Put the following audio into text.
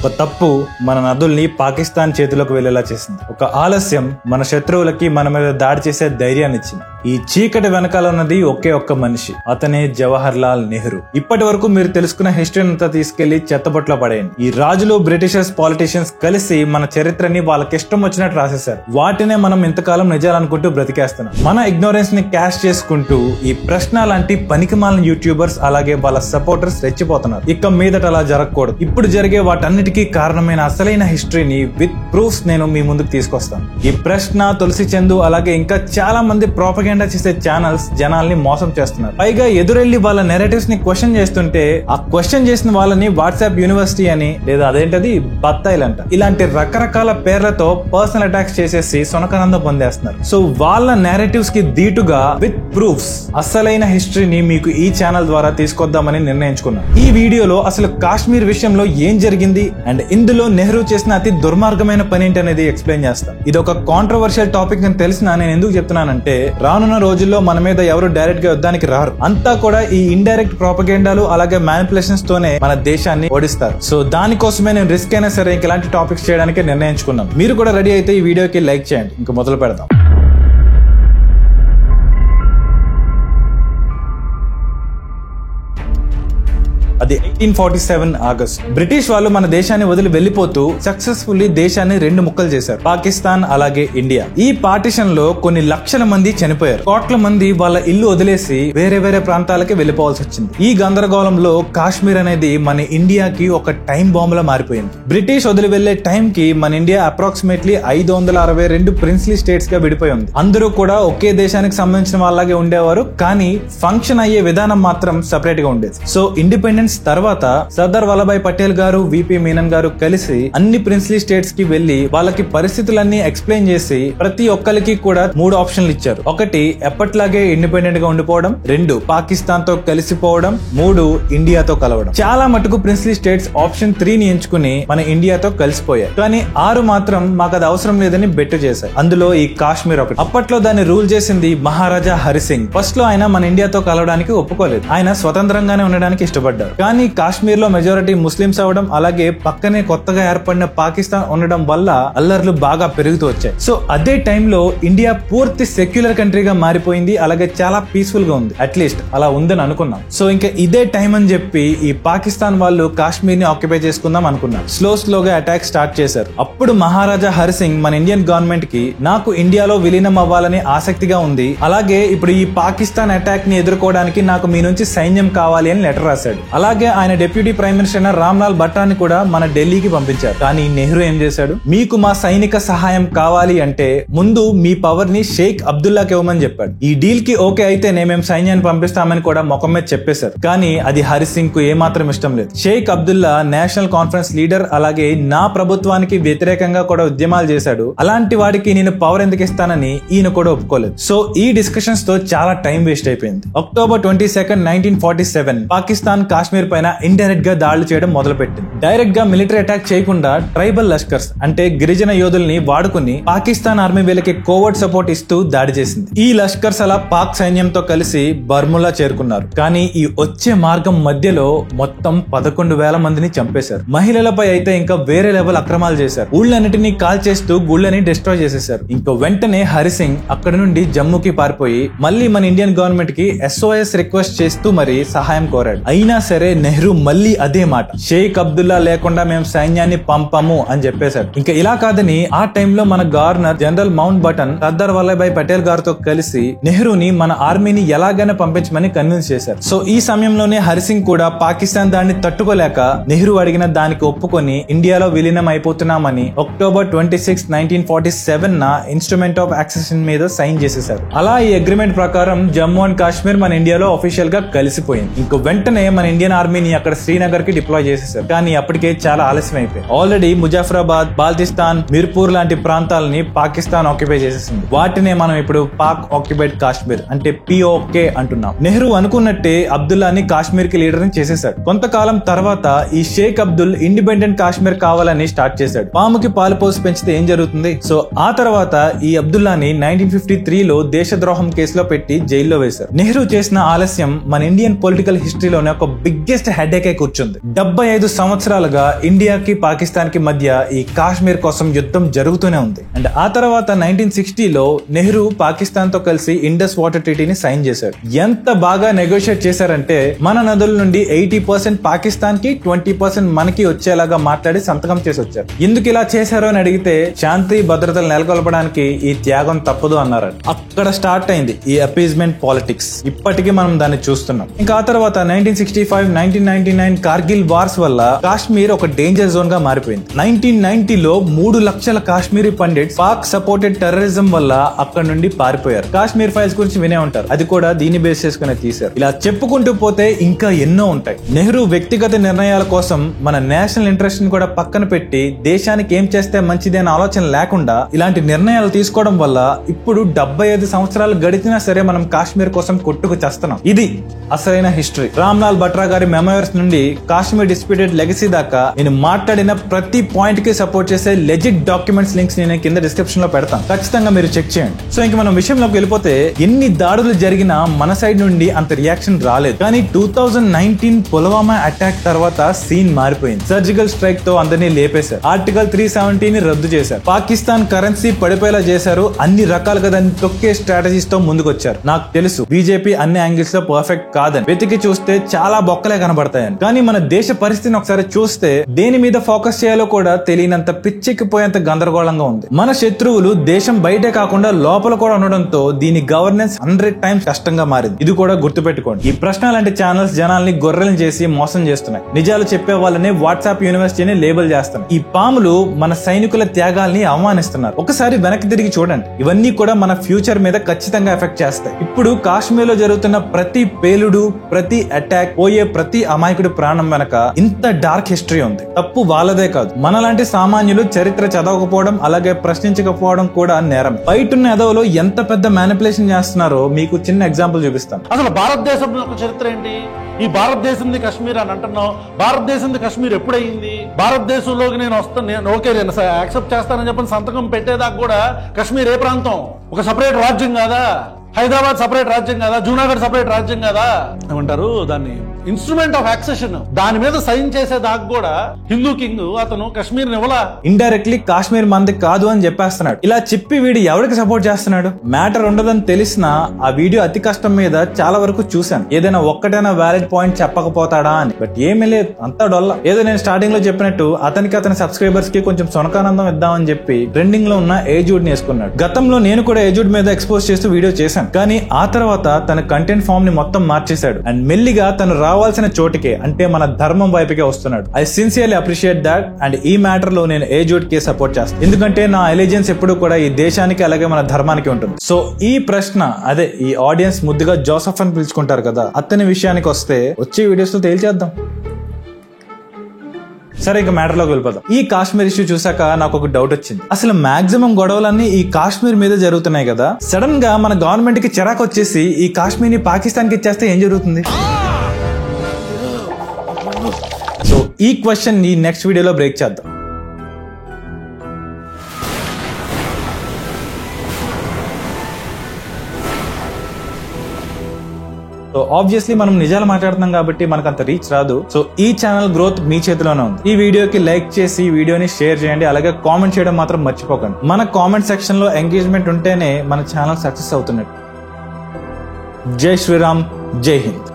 ఒక తప్పు మన నదుల్ని పాకిస్తాన్ చేతులకు వెళ్లేలా చేసింది. ఒక ఆలస్యం మన శత్రువులకి మన మీద దాడి చేసే ధైర్యాన్ని ఇచ్చింది. ఈ చీకటి వెనకాల ఉన్నది ఒకే ఒక్క మనిషి, అతనే జవహర్ లాల్ నెహ్రూ. ఇప్పటి వరకు మీరు తెలుసుకున్న హిస్టరీ అంతా తీసుకెళ్లి చెత్తబొట్లో పడేయండి. ఈ రాజులు, బ్రిటిషర్స్, పాలిటీషియన్స్ కలిసి మన చరిత్రని వాళ్ళకి ఇష్టం వచ్చినట్టు రాసేశారు. వాటినే మనం ఇంతకాలం నిజాలనుకుంటూ బ్రతికేస్తున్నాం. మన ఇగ్నోరెన్స్ ని క్యాష్ చేసుకుంటూ ఈ ప్రశ్న లాంటి పనికిమాలిన యూట్యూబర్స్ అలాగే వాళ్ళ సపోర్టర్స్ రెచ్చిపోతున్నారు. ఇక మీదట అలా జరగకూడదు. ఇప్పుడు జరిగే వాటన్నిటికీ కారణమైన అసలైన హిస్టరీని విత్ ప్రూఫ్స్ నేను మీ ముందుకు తీసుకొస్తాను. ఈ ప్రశ్న, తులసి చందు అలాగే ఇంకా చాలా మంది ప్రోపగెండా చేసే ఛానల్స్ జనాల్ని మోసం చేస్తున్నారు. పైగా ఎదురెళ్లి వాళ్ళ నెరేటివ్స్ ని క్వశ్చన్ చేస్తుంటే ఆ క్వశ్చన్ చేసిన వాళ్ళని వాట్సాప్ యూనివర్సిటీ అని లేదా అదేంటది బత్తాయిలంట ఇలాంటి రకరకాల పేర్లతో పర్సనల్ అటాక్స్ చేసేసి సునకానందం పొందేస్తున్నారు. సో వాళ్ళ నెరేటివ్స్ కి దీటుగా విత్ ప్రూఫ్స్ అసలైన హిస్టరీని మీకు ఈ ఛానల్ ద్వారా తీసుకొద్దామని నిర్ణయించుకున్నాను. ఈ వీడియోలో అసలు కాశ్మీర్ విషయంలో ఏం జరిగింది అండ్ ఇందులో నెహ్రూ చేసిన అతి దుర్మార్గమైన పని ఏంటి అనేది ఎక్స్ప్లెయిన్ చేస్తాను. ఇది ఒక కాంట్రవర్షియల్ టాపిక్ అని తెలిసినా నేను ఎందుకు చెప్తున్నానంటే రానున్న రోజుల్లో మన మీద ఎవరు డైరెక్ట్ గా యుద్ధానికి రారు. అంతా కూడా ఈ ఇండైరెక్ట్ ప్రాపగెండాలు అలాగే మ్యానిపులేషన్స్ తోనే మన దేశాన్ని ఓడిస్తారు. సో దానికోసమే నేను రిస్క్ అయినా సరే ఇలాంటి టాపిక్స్ చేయడానికి నిర్ణయించుకున్నాను. మీరు కూడా రెడీ అయితే ఈ వీడియోకి లైక్ చేయండి. ఇంకా మొదలు పెడదాం. అది 1847 ఆగస్ట్. బ్రిటిష్ వాళ్ళు మన దేశాన్ని వదిలి వెళ్లిపోతూ సక్సెస్ఫుల్లీ దేశాన్ని రెండు ముక్కలు చేశారు, పాకిస్తాన్ అలాగే ఇండియా. ఈ పార్టిషన్ లో కొన్ని లక్షల మంది చనిపోయారు. కోట్ల మంది వాళ్ళ ఇల్లు వదిలేసి వేరే వేరే ప్రాంతాలకి వెళ్లిపోవాల్సి వచ్చింది. ఈ గందరగోళంలో కాశ్మీర్ అనేది మన ఇండియాకి ఒక టైం బాంబులా మారిపోయింది. బ్రిటిష్ వదిలి వెళ్లే టైం కి మన ఇండియా అప్రాక్సిమేట్లీ 562 ప్రిన్స్లీ స్టేట్స్ గా విడిపోయి ఉంది. అందరూ కూడా ఒకే దేశానికి సంబంధించిన వాళ్ళగే ఉండేవారు, కానీ ఫంక్షన్ అయ్యే విధానం మాత్రం సెపరేట్ గా ఉండేది. సో ఇండిపెండెన్స్ తర్వాత సర్దార్ వల్లభాయ్ పటేల్ గారు, విపి మీనన్ గారు కలిసి అన్ని ప్రిన్స్లీ స్టేట్స్ కి వెళ్లి వాళ్ళకి పరిస్థితులన్నీ ఎక్స్ప్లెయిన్ చేసి ప్రతి ఒక్కరికి కూడా 3 ఆప్షన్లు ఇచ్చారు. 1 ఎప్పట్లాగే ఇండిపెండెంట్ గా ఉండిపోవడం, 2 పాకిస్తాన్ తో కలిసిపోవడం, 3 ఇండియాతో కలవడం. చాలా మటుకు ప్రిన్స్లీ స్టేట్స్ ఆప్షన్ 3 ని ఎంచుకుని మన ఇండియాతో కలిసిపోయాయి. కానీ 6 మాత్రం మాకు అది అవసరం లేదని బెట్టు చేశారు. అందులో ఈ కాశ్మీర్ ఒకటి. అప్పట్లో దాన్ని రూల్ చేసింది మహారాజా హరిసింగ్. ఫస్ట్ లో ఆయన మన ఇండియాతో కలవడానికి ఒప్పుకోలేదు. ఆయన స్వతంత్రంగానే ఉండడానికి ఇష్టపడ్డారు. కానీ కాశ్మీర్ లో మెజారిటీ ముస్లింస్ అవడం అలాగే పక్కనే కొత్తగా ఏర్పడిన పాకిస్తాన్ ఉండడం వల్ల అల్లర్లు బాగా పెరుగుతూ వచ్చాయి. సో అదే టైంలో ఇండియా పూర్తి సెక్యులర్ కంట్రీగా మారిపోయింది, అలాగే చాలా పీస్ఫుల్ గా ఉంది. అట్లీస్ట్ అలా ఉందని అనుకున్నాం. సో ఇంకా ఇదే టైం అని చెప్పి ఈ పాకిస్తాన్ వాళ్ళు కాశ్మీర్ ని ఆక్యుపై చేసుకుందాం అనుకున్నారు. స్లోగా అటాక్ స్టార్ట్ చేశారు. అప్పుడు మహారాజా హరిసింగ్ మన ఇండియన్ గవర్నమెంట్ కి నాకు ఇండియాలో విలీనం అవ్వాలని ఆసక్తిగా ఉంది, అలాగే ఇప్పుడు ఈ పాకిస్తాన్ అటాక్ ని ఎదుర్కోవడానికి నాకు మీ నుంచి సైన్యం కావాలి అని లెటర్ రాశాడు. అలాగే ఆయన డిప్యూటీ ప్రైమ్ మినిస్టర్ అయిన రామ్ లాల్ భట్టాని కూడా మన ఢిల్లీకి పంపించారు. కానీ నెహ్రూ ఏం చేశాడు? మీకు మా సైనిక సహాయం కావాలి అంటే ముందు మీ పవర్ ని షేక్ అబ్దుల్లాకి ఇవ్వమని చెప్పాడు. ఈ డీల్ కి ఓకే అయితేనే మేము సైన్యాన్ని పంపిస్తామని కూడా ముఖం మీద చెప్పేశారు. కానీ అది హరిసింగ్ కు ఏమాత్రం ఇష్టం లేదు. Sheikh Abdullah national conference leader, అలాగే నా ప్రభుత్వానికి వ్యతిరేకంగా కూడా ఉద్యమాలు చేశాడు. అలాంటి వాడికి నేను పవర్ ఎందుకు ఇస్తానని ఈయన కూడా ఒప్పుకోలేదు. సో ఈ డిస్కషన్స్ తో చాలా టైం వేస్ట్ అయిపోయింది. అక్టోబర్ 22, 1947 పాకిస్తాన్ కాశ్మీర్ పైన ఇండైరెక్ట్ గా దాడులు చేయడం మొదలుపెట్టింది. డైరెక్ట్ గా మిలిటరీ అటాక్ చేయకుండా ట్రైబల్ లష్కర్స్ అంటే గిరిజన యోధుల్ని వాడుకుని పాకిస్తాన్ ఆర్మీ వీళ్ళకి కోవర్ట్ సపోర్ట్ ఇస్తూ దాడి చేసింది. ఈ లష్కర్స్ అలా పాక్ సైన్యంతో కలిసి బర్ములా చేరుకున్నారు. కానీ ఈ వచ్చే మార్గం మధ్యలో మొత్తం 11,000 మందిని చంపేశారు. మహిళలపై అయితే ఇంకా వేరే లెవెల్ అక్రమాలు చేశారు. ఊళ్ళన్నిటినీ కాల్ చేస్తూ గుళ్ళని డిస్ట్రాయ్ చేసేశారు. ఇంకా వెంటనే హరిసింగ్ అక్కడి నుండి జమ్మూకి పారిపోయి మళ్ళీ మన ఇండియన్ గవర్నమెంట్ కి SOS రిక్వెస్ట్ చేస్తూ మరి సహాయం కోరాడు. అయినా సరే నెహ్రూ మళ్ళీ అదే మాట, షేక్ అబ్దుల్లా లేకుండా మేము సైన్యాన్ని పంపము అని చెప్పేశాడు. ఇంకా ఇలా కాదని ఆ టైంలో మన governor general mount button Sardar Vallabhbhai Patel గారితో కలిసి నెహ్రూని మన ఆర్మీని ఎలాగైనా పంపించమని కన్విన్స్ చేశారు. సో ఈ సమయంలోనే హరిసింగ్ కూడా పాకిస్తాన్ దాన్ని తట్టుకోలేక నెహ్రూ అడిగిన దానికి ఒప్పుకొని ఇండియాలో విలీనం అయిపోతున్నామని అక్టోబర్ 26, 1947 ఇన్స్ట్రుమెంట్ ఆఫ్ యాక్సెషన్ మీద సైన్ చేసేశారు. అలా ఈ అగ్రిమెంట్ ప్రకారం జమ్మూ అండ్ కాశ్మీర్ మన ఇండియాలో అఫీషియల్ గా కలిసిపోయింది. ఇంకో వెంటనే మన ఇండియన్ ఆర్మీని అక్కడ శ్రీనగర్ కి డిప్లాయ్ చేసేసారు. కానీ అప్పటికే చాలా ఆలస్యం అయిపోయింది. ఆల్రెడీ ముజాఫరాబాద్, బాల్టిస్తాన్, మిర్పూర్ లాంటి ప్రాంతాలని పాకిస్తాన్ ఆక్యుపై చేసేసింది. వాటినే మనం ఇప్పుడు పాక్ ఆక్యుపైడ్ కాశ్మీర్ అంటే POK అంటున్నాం. నెహ్రూ అనుకున్నట్టే అబ్దుల్లాని కాశ్మీర్ కి లీడర్ ని చేసేశాడు. కొంతకాలం తర్వాత ఈ షేక్ అబ్దుల్ ఇండిపెండెంట్ కాశ్మీర్ కావాలని స్టార్ట్ చేశాడు. పాముకి పాలు పోసి పెంచితే ఏం జరుగుతుంది? సో ఆ తర్వాత ఈ అబ్దుల్లాని 1953లో దేశద్రోహం కేసులో పెట్టి జైల్లో వేశారు. నెహ్రూ చేసిన ఆలస్యం మన ఇండియన్ పొలిటికల్ హిస్టరీలోనే ఒక బిగ్గెస్ట్ హెడేకే కూర్చుంది. 75 సంవత్సరాలుగా ఇండియాకి పాకిస్తాన్ కి మధ్య ఈ కాశ్మీర్ కోసం యుద్ధం జరుగుతూనే ఉంది. అండ్ ఆ తర్వాత 1960లో నెహ్రూ పాకిస్తాన్ తో కలిసి ఇండస్ వాటర్ ట్రీటీని సైన్ చేశారు. ఎంత బాగా నెగోషియేట్ చేశారంటే మన నదుల నుండి 80% పాకిస్తాన్ కి 20% మనకి వచ్చేలాగా మాట్లాడి సంతకం చేసి వచ్చారు. ఎందుకు ఇలా చేశారో అని అడిగితే శాంతి భద్రతలు నెలకొల్పడానికి ఈ త్యాగం తప్పదు అన్నారు. అక్కడ స్టార్ట్ అయింది ఈ అపీజ్మెంట్ పాలిటిక్స్. ఇప్పటికీ మనం దాన్ని చూస్తున్నాం. ఇంకా ఆ తర్వాత 1965, 1999 కార్గిల్ వార్స్ వల్ల కాశ్మీర్ ఒక డేంజర్ జోన్ గా మారిపోయింది. 1990లో 3 లక్షల Kashmiri pundits Pak supported terrorism వల్ల అక్కడ నుండి పారిపోయారు. కాశ్మీర్ ఫైల్స్ గురించి వినే ఉంటారు. అది కూడా దీన్ని బేస్ చేసుకునే తీశారు. ఇలా చెప్పుకుంటూ పోతే ఇంకా ఎన్నో ఉంటాయి. నెహ్రూ వ్యక్తిగత నిర్ణయాల కోసం మన నేషనల్ ఇంట్రెస్ట్ ని కూడా పక్కన పెట్టి దేశానికి ఏం చేస్తే మంచిది అనే ఆలోచన లేకుండా ఇలాంటి నిర్ణయాలు తీసుకోవడం వల్ల ఇప్పుడు 75 సంవత్సరాలు గడిచినా సరే మనం కాశ్మీర్ కోసం కొట్టుకు చేస్తున్నాం. ఇది అసలైన హిస్టరీ. రామ్లాల్ బట్రా గారి మెమోయిర్స్ నుండి కాశ్మీర్ డిస్ప్యూటెడ్ లెగసీ దాకా నేను మాట్లాడిన ప్రతి పాయింట్ కి సపోర్ట్ చేసే లెజిట్ డాక్యుమెంట్స్ లింక్స్ నేను కింద డిస్క్రిప్షన్ లో పెడతాను. ఖచ్చితంగా మీరు చెక్ చేయండి. సో ఇంక మనం విషయంలోకి వెళ్ళిపోతే ఎన్ని దాడులు జరిగినా మన సైడ్ నుండి అంత రియాక్షన్ రాలేదు. కానీ 2019 పుల్వామా అటాక్ తర్వాత సీన్ మారిపోయింది. సర్జికల్ స్ట్రైక్ తో అందరినీ లేపేశారు. ఆర్టికల్ 370ని రద్దు చేశారు. పాకిస్తాన్ కరెన్సీ పడిపోయేలా చేశారు. అన్ని రకాలుగా దాన్ని తొక్కే స్ట్రాటజీస్ తో ముందుకొచ్చారు. నాకు తెలుసు బీజేపీ అన్ని యాంగిల్స్ లో పర్ఫెక్ట్ కాదని, వెతికి చూస్తే చాలా బొక్కలే కనబడతాయని. కానీ మన దేశ పరిస్థితిని ఒకసారి చూస్తే దేని మీద ఫోకస్ చేయాలో కూడా తెలియనంత పిచ్చెక్కిపోయేంత గందరగోళంగా ఉంది. మన శత్రువులు దేశం బయటే కాకుండా లోపల కూడా ఉండడంతో దీని గవర్నెన్స్ 100 టైమ్స్ కష్టంగా మారింది. ఇది కూడా గుర్తుపెట్టుకోండి. ఈ ప్రశ్న లాంటి ఛానల్స్ జనాల్ని గొర్రెలను చేసి మోసం చేస్తున్నాయి. నిజాలు చెప్పే వాళ్ళని వాట్సాప్ యూనివర్సిటీని లేబుల్ చేస్తున్నాయి. ఈ పాములు మన సైనికుల త్యాగాల్ని అవమానిస్తున్నారు. ఒకసారి వెనక్కి తిరిగి చూడండి. ఇవన్నీ కూడా మన ఫ్యూచర్ మీద ఖచ్చితంగా ఎఫెక్ట్ చేస్తాయి. ఇప్పుడు కాశ్మీర్ లో జరుగుతున్న ప్రతి పేలుడు, ప్రతి అటాక్, పోయే ప్రతి అమాయకుడి ప్రాణం వెనక ఇంత డార్క్ హిస్టరీ ఉంది. తప్పు వాళ్ళదే కాదు, మనలాంటి సామాన్యులు చరిత్ర చదవకపోవడం అలాగే ప్రశ్నించకపోవడం కూడా నేరం. బయటున్న ఎదవలో ఎంత పెద్ద మ్యానిపులేషన్ చేస్తున్నారో మీకు చిన్న ఎగ్జాంపుల్ చూపిస్తాను. అసలు భారతదేశంలో చరిత్ర ఏంటి? ఈ భారతదేశంది కశ్మీర్ అని అంటున్నావు. భారతదేశంది కశ్మీర్ ఎప్పుడైంది? భారతదేశంలోకి నేను వస్తాను, నేను యాక్సెప్ట్ చేస్తానని చెప్పని సంతకం పెట్టేదాకా కూడా కశ్మీర్ ఏ ప్రాంతం? ఒక సపరేట్ రాజ్యం కాదా? హైదరాబాద్ సపరేట్ రాజ్యం కాదా? జూనాగఢ్ సపరేట్ రాజ్యం కాదా? ఏమంటారు దాన్ని? Instrument of accession. దాని మీద సైన్ చేసేదాకా కూడా హిందూ కింగ్ అతను కశ్మీర్ ఇవ్వలా. ఇండైరెక్ట్లీ కాశ్మీర్ మంది కాదు అని చెప్పేస్తున్నాడు. ఇలా చెప్పి వీడు ఎవరికి సపోర్ట్ చేస్తున్నాడు? మ్యాటర్ ఉండదని తెలిసినా ఆ వీడియో అతి కష్టం మీద చాలా వరకు చూశాను. ఏదైనా ఒక్కటైనా వ్యాలిడ్ పాయింట్ చెప్పకపోతాడా అని. బట్ ఏమీ లేదు, అంతా డొల్ల. ఏదో నేను స్టార్టింగ్ లో చెప్పినట్టు అతని సబ్స్క్రైబర్స్ కి కొంచెం సొనకానందం ఇద్దామని చెప్పి ట్రెండింగ్ లో ఉన్న ఏజూడ్ ని వేసుకున్నాడు. గతంలో నేను కూడా ఏజూడ్ మీద ఎక్స్పోజ్ చేస్తూ వీడియో చేశాను. కానీ ఆ తర్వాత తన కంటెంట్ ఫామ్ ని మొత్తం మార్చేశాడు. అండ్ మెల్లిగా తను రావాల్సిన చోటికే, అంటే మన ధర్మం వైపుకే వస్తున్నాడు. I sincerely appreciate that. And ఈ మ్యాటర్ లో నేను ఏజూడ్ కి సపోర్ట్ చేస్తాను. ఎందుకంటే నా ఎలిజెన్స్ ఎప్పుడు కూడా ఈ దేశానికి అలాగే మన ధర్మానికి ఉంటుంది. సో ఈ ప్రశ్న, అదే ఈ ఆడియన్స్ ముద్దుగా జోసఫ్ అని పిలుచుకుంటారు కదా, అతని విషయానికి వస్తే వచ్చే వీడియోస్ లో తేల్చేద్దాం. సరే, ఇక మ్యాటర్ లోకి వెళ్ళిపోదాం. ఈ కాశ్మీర్ ఇష్యూ చూసాక నాకు ఒక డౌట్ వచ్చింది. అసలు మాక్సిమం గొడవలన్నీ ఈ కాశ్మీర్ మీద జరుగుతున్నాయి కదా. సడన్ గా మన గవర్నమెంట్ కి చిరాకు వచ్చేసి ఈ కాశ్మీర్ ని పాకిస్తాన్ కి ఇచ్చేస్తే ఏం జరుగుతుంది? సో ఈ క్వశ్చన్ ని నెక్స్ట్ వీడియోలో బ్రేక్ చేద్దాం. సో ఆబ్వియస్లీ మనం నిజాలు మాట్లాడుతున్నాం కాబట్టి మనకు అంత రీచ్ రాదు. సో ఈ ఛానల్ గ్రోత్ మీ చేతిలోనే ఉంది. ఈ వీడియోకి లైక్ చేసి వీడియోని షేర్ చేయండి. అలాగే కామెంట్ చేయడం మాత్రం మర్చిపోకండి. మన కామెంట్ సెక్షన్ లో ఎంగేజ్మెంట్ ఉంటేనే మన ఛానల్ సక్సెస్ అవుతున్నట్టు. జై శ్రీరామ్, జై హింద్.